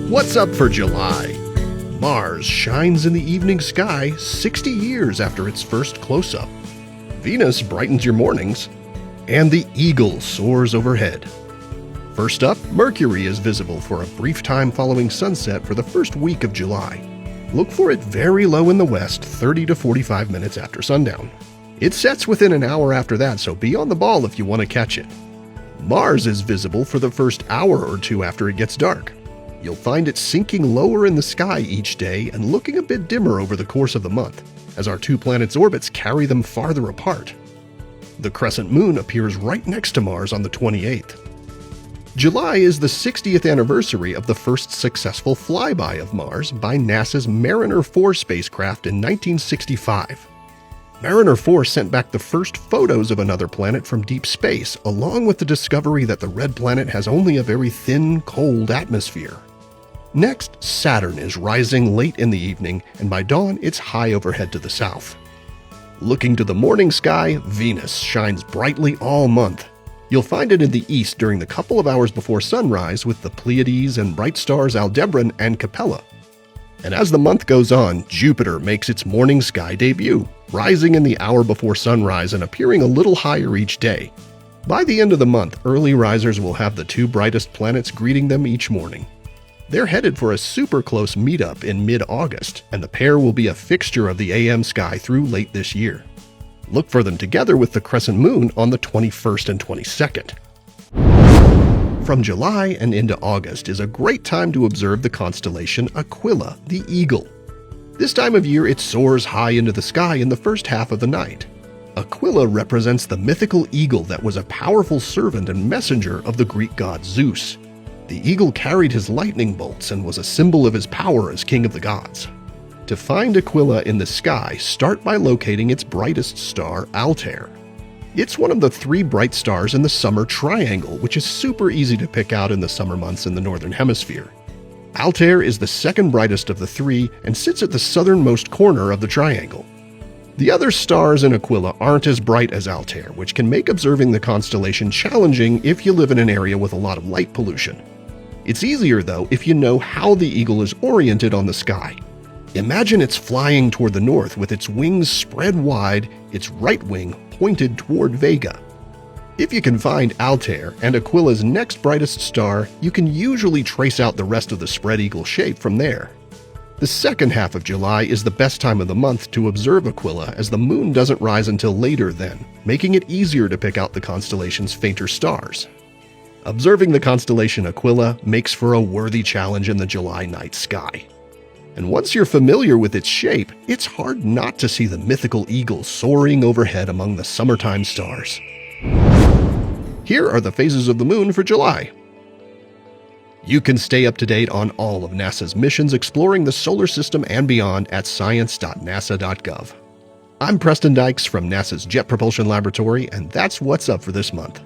What's up for July? Mars shines in the evening sky 60 years after its first close-up. Venus brightens your mornings, and the Eagle soars overhead. First up, Mercury is visible for a brief time following sunset for the first week of July. Look for it very low in the west 30 to 45 minutes after sundown. It sets within an hour after that, so be on the ball if you want to catch it. Mars is visible for the first hour or two after it gets dark. You'll find it sinking lower in the sky each day and looking a bit dimmer over the course of the month, as our two planets' orbits carry them farther apart. The crescent moon appears right next to Mars on the 28th. July is the 60th anniversary of the first successful flyby of Mars by NASA's Mariner 4 spacecraft in 1965. Mariner 4 sent back the first photos of another planet from deep space, along with the discovery that the red planet has only a very thin, cold atmosphere. Next, Saturn is rising late in the evening, and by dawn it's high overhead to the south. Looking to the morning sky, Venus shines brightly all month. You'll find it in the east during the couple of hours before sunrise with the Pleiades and bright stars Aldebaran and Capella. And as the month goes on, Jupiter makes its morning sky debut, rising in the hour before sunrise and appearing a little higher each day. By the end of the month, early risers will have the two brightest planets greeting them each morning. They're headed for a super close meetup in mid-August, and the pair will be a fixture of the AM sky through late this year. Look for them together with the crescent moon on the 21st and 22nd. From July and into August is a great time to observe the constellation Aquila, the Eagle. This time of year it soars high into the sky in the first half of the night. Aquila represents the mythical eagle that was a powerful servant and messenger of the Greek god Zeus. The eagle carried his lightning bolts and was a symbol of his power as king of the gods. To find Aquila in the sky, start by locating its brightest star, Altair. It's one of the three bright stars in the summer triangle, which is super easy to pick out in the summer months in the northern hemisphere. Altair is the second brightest of the three and sits at the southernmost corner of the triangle. The other stars in Aquila aren't as bright as Altair, which can make observing the constellation challenging if you live in an area with a lot of light pollution. It's easier, though, if you know how the eagle is oriented on the sky. Imagine it's flying toward the north with its wings spread wide, its right wing pointed toward Vega. If you can find Altair and Aquila's next brightest star, you can usually trace out the rest of the spread eagle shape from there. The second half of July is the best time of the month to observe Aquila, as the moon doesn't rise until later then, making it easier to pick out the constellation's fainter stars. Observing the constellation Aquila makes for a worthy challenge in the July night sky. And once you're familiar with its shape, it's hard not to see the mythical eagle soaring overhead among the summertime stars. Here are the phases of the moon for July. You can stay up to date on all of NASA's missions exploring the solar system and beyond at science.nasa.gov. I'm Preston Dykes from NASA's Jet Propulsion Laboratory, and that's what's up for this month.